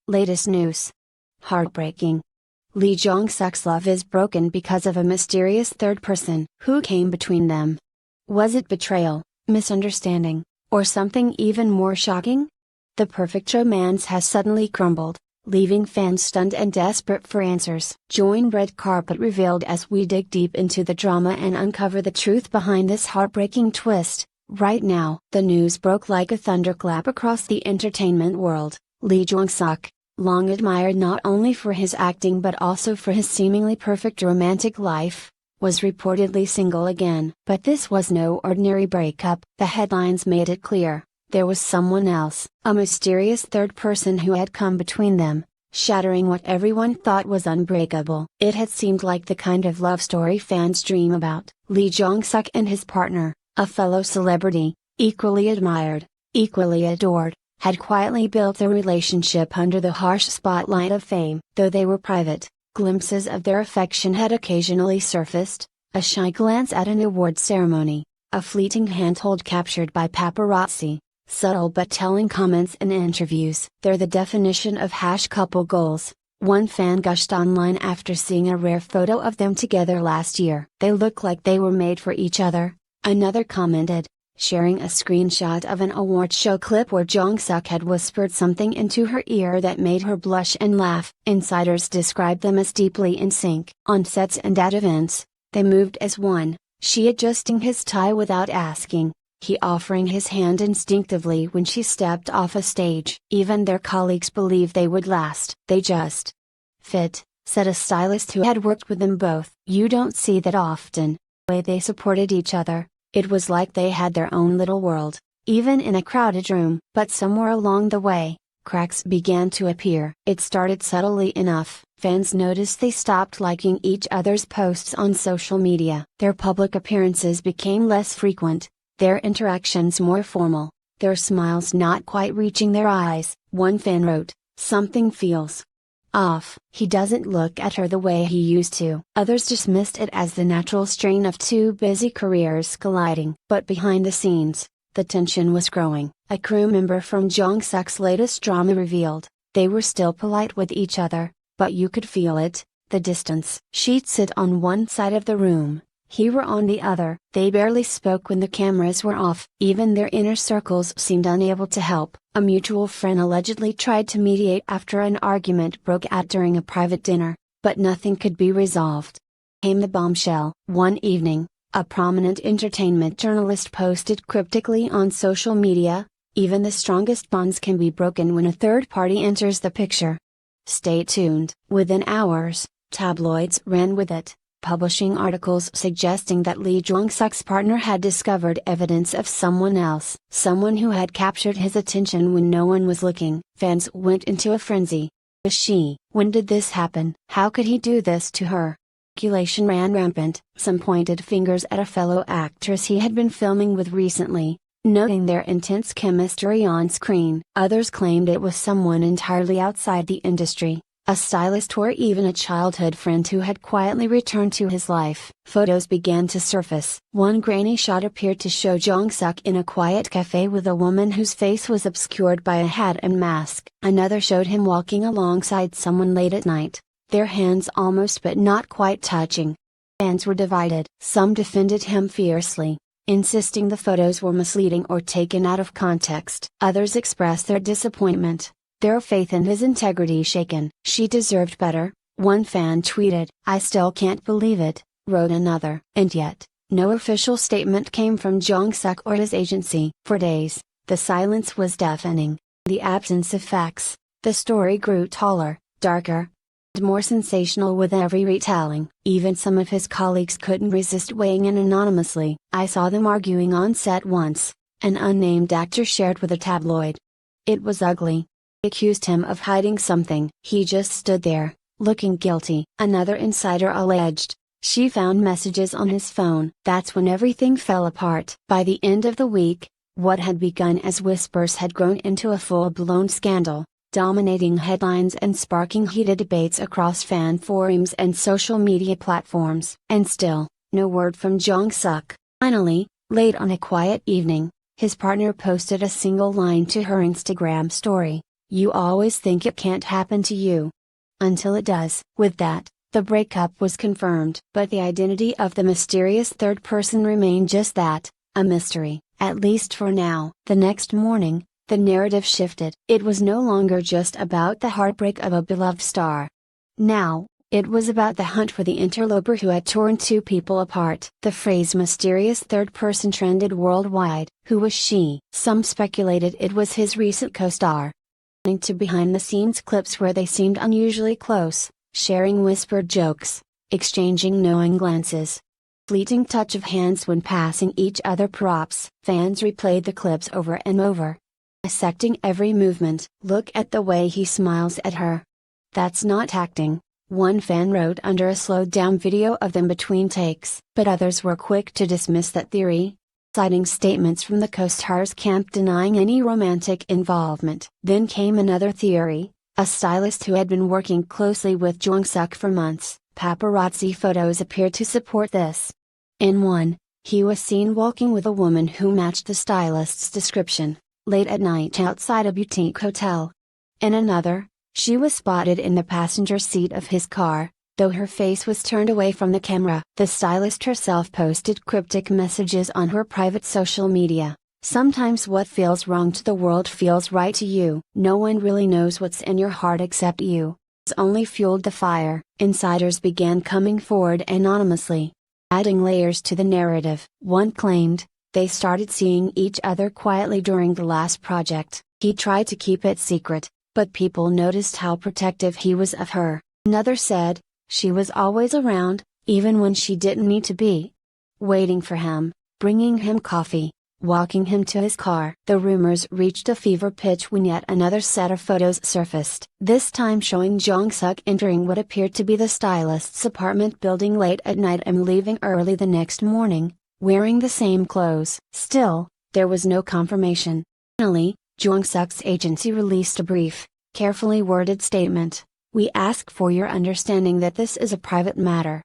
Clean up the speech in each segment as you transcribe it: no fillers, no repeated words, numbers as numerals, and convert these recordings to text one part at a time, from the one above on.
Latest news. Heartbreaking. Lee Jong Suk's love is broken because of a mysterious third person who came between them. Was it betrayal, misunderstanding, or something even more shocking? The perfect romance has suddenly crumbled, leaving fans stunned and desperate for answers. Join Red Carpet Revealed as we dig deep into the drama and uncover the truth behind this heartbreaking twist. Right now, the news broke like a thunderclap across the entertainment world. Lee Jong Suk, long admired not only for his acting but also for his seemingly perfect romantic life, was reportedly single again. But this was no ordinary breakup. The headlines made it clear, there was someone else, a mysterious third person who had come between them, shattering what everyone thought was unbreakable. It had seemed like the kind of love story fans dream about. Lee Jong Suk and his partner, a fellow celebrity, equally admired, equally adored, had quietly built their relationship under the harsh spotlight of fame. Though they were private, glimpses of their affection had occasionally surfaced, a shy glance at an award ceremony, a fleeting handhold captured by paparazzi, subtle but telling comments in interviews. They're the definition of couple goals, one fan gushed online after seeing a rare photo of them together last year. They look like they were made for each other, another commented, sharing a screenshot of an award show clip where Jong Suk had whispered something into her ear that made her blush and laugh. Insiders describe them as deeply in sync. On sets and at events, they moved as one, she adjusting his tie without asking, he offering his hand instinctively when she stepped off a stage. Even their colleagues believe they would last. They just fit, said a stylist who had worked with them both. You don't see that often. The way they supported each other, it was like they had their own little world, even in a crowded room. But somewhere along the way, cracks began to appear. It started subtly enough. Fans noticed they stopped liking each other's posts on social media. Their public appearances became less frequent, their interactions more formal, their smiles not quite reaching their eyes. One fan wrote, "Something feels off. He doesn't look at her the way he used to." Others dismissed it as the natural strain of two busy careers colliding. But behind the scenes, the tension was growing. A crew member from Jong Suk's latest drama revealed, they were still polite with each other, but you could feel it, the distance. She'd sit on one side of the room, he were on the other. They barely spoke when the cameras were off. Even their inner circles seemed unable to help. A mutual friend allegedly tried to mediate after an argument broke out during a private dinner, but nothing could be resolved. Came the bombshell. One evening, a prominent entertainment journalist posted cryptically on social media, "Even the strongest bonds can be broken when a third party enters the picture." Stay tuned. Within hours, tabloids ran with it, publishing articles suggesting that Lee Jong Suk's partner had discovered evidence of someone else. Someone who had captured his attention when no one was looking. Fans went into a frenzy. Was she? When did this happen? How could he do this to her? Speculation ran rampant. Some pointed fingers at a fellow actress he had been filming with recently, noting their intense chemistry on screen. Others claimed it was someone entirely outside the industry, a stylist or even a childhood friend who had quietly returned to his life. Photos began to surface. One grainy shot appeared to show Jong Suk in a quiet cafe with a woman whose face was obscured by a hat and mask. Another showed him walking alongside someone late at night, their hands almost but not quite touching. Fans were divided. Some defended him fiercely, insisting the photos were misleading or taken out of context. Others expressed their disappointment, their faith in his integrity shaken. She deserved better, one fan tweeted. "I still can't believe it," wrote another. And yet, no official statement came from Jong Suk or his agency. For days, the silence was deafening. The absence of facts, the story grew taller, darker, and more sensational with every retelling. Even some of his colleagues couldn't resist weighing in anonymously. "I saw them arguing on set once," an unnamed actor shared with a tabloid. "It was ugly. Accused him of hiding something. He just stood there, looking guilty." Another insider alleged, "She found messages on his phone." That's when everything fell apart. By the end of the week, what had begun as whispers had grown into a full-blown scandal, dominating headlines and sparking heated debates across fan forums and social media platforms. And still, no word from Jong Suk. Finally, late on a quiet evening, his partner posted a single line to her Instagram story. You always think it can't happen to you. Until it does. With that, the breakup was confirmed. But the identity of the mysterious third person remained just that, a mystery, at least for now. The next morning, the narrative shifted. It was no longer just about the heartbreak of a beloved star. Now, it was about the hunt for the interloper who had torn two people apart. The phrase mysterious third person trended worldwide. Who was she? Some speculated it was his recent co-star. To behind-the-scenes clips where they seemed unusually close, sharing whispered jokes, exchanging knowing glances. Fleeting touch of hands when passing each other props. Fans replayed the clips over and over, dissecting every movement. Look at the way he smiles at her. That's not acting, one fan wrote under a slowed-down video of them between takes. But others were quick to dismiss that theory, citing statements from the co-star's camp denying any romantic involvement. Then came another theory, a stylist who had been working closely with Jong Suk for months. Paparazzi photos appeared to support this. In one, he was seen walking with a woman who matched the stylist's description, late at night outside a boutique hotel. In another, she was spotted in the passenger seat of his car, though her face was turned away from the camera. The stylist herself posted cryptic messages on her private social media. Sometimes what feels wrong to the world feels right to you. No one really knows what's in your heart except you. It's only fueled the fire. Insiders began coming forward anonymously, adding layers to the narrative. One claimed, they started seeing each other quietly during the last project. He tried to keep it secret, but people noticed how protective he was of her. Another said, she was always around, even when she didn't need to be. Waiting for him, bringing him coffee, walking him to his car. The rumors reached a fever pitch when yet another set of photos surfaced. This time showing Jong Suk entering what appeared to be the stylist's apartment building late at night and leaving early the next morning, wearing the same clothes. Still, there was no confirmation. Finally, Jong Suk's agency released a brief, carefully worded statement. We ask for your understanding that this is a private matter.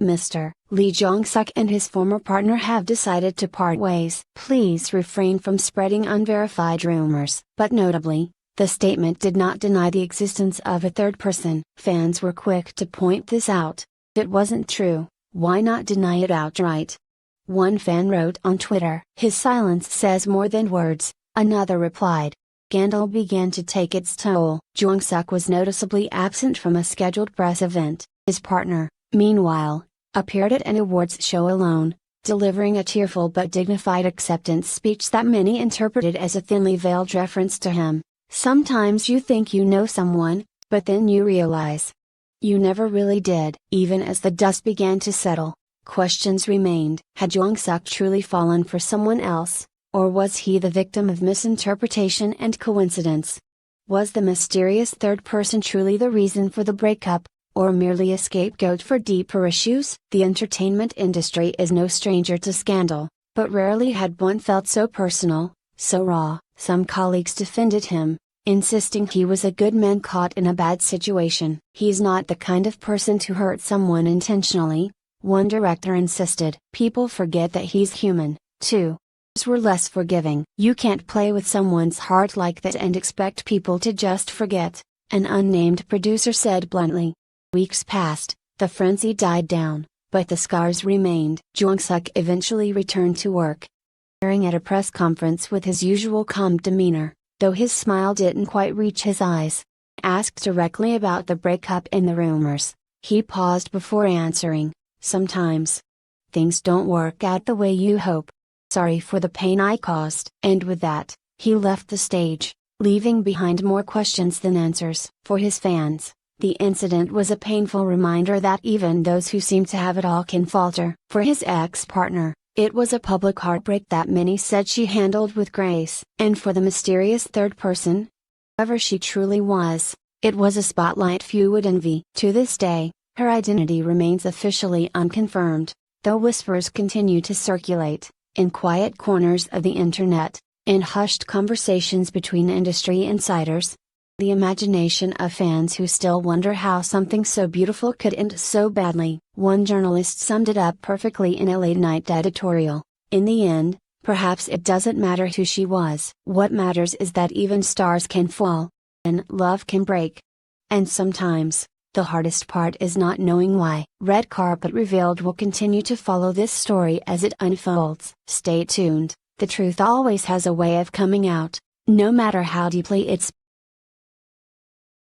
Mr. Lee Jong Suk and his former partner have decided to part ways. Please refrain from spreading unverified rumors. But notably, the statement did not deny the existence of a third person. Fans were quick to point this out. It wasn't true, why not deny it outright? One fan wrote on Twitter. His silence says more than words. Another replied. Scandal began to take its toll. Jong Suk was noticeably absent from a scheduled press event. His partner, meanwhile, appeared at an awards show alone, delivering a tearful but dignified acceptance speech that many interpreted as a thinly veiled reference to him. Sometimes you think you know someone, but then you realize you never really did. Even as the dust began to settle, questions remained. Had Jong Suk truly fallen for someone else? Or was he the victim of misinterpretation and coincidence? Was the mysterious third person truly the reason for the breakup, or merely a scapegoat for deeper issues? The entertainment industry is no stranger to scandal, but rarely had one felt so personal, so raw. Some colleagues defended him, insisting he was a good man caught in a bad situation. He's not the kind of person to hurt someone intentionally, one director insisted. People forget that he's human, too. Were less forgiving. You can't play with someone's heart like that and expect people to just forget, an unnamed producer said bluntly. Weeks passed, the frenzy died down, but the scars remained. Jong Suk eventually returned to work, appearing at a press conference with his usual calm demeanor, though his smile didn't quite reach his eyes. Asked directly about the breakup and the rumors, he paused before answering, sometimes things don't work out the way you hope. Sorry for the pain I caused. And with that, he left the stage, leaving behind more questions than answers. For his fans, the incident was a painful reminder that even those who seem to have it all can falter. For his ex-partner, it was a public heartbreak that many said she handled with grace. And for the mysterious third person, whoever she truly was, it was a spotlight few would envy. To this day, her identity remains officially unconfirmed, though whispers continue to circulate in quiet corners of the internet, in hushed conversations between industry insiders. The imagination of fans who still wonder how something so beautiful could end so badly. One journalist summed it up perfectly in a late-night editorial. In the end, perhaps it doesn't matter who she was. What matters is that even stars can fall. love can break. And sometimes, the hardest part is not knowing why. Red Carpet Revealed will continue to follow this story as it unfolds. Stay tuned, the truth always has a way of coming out, no matter how deeply it's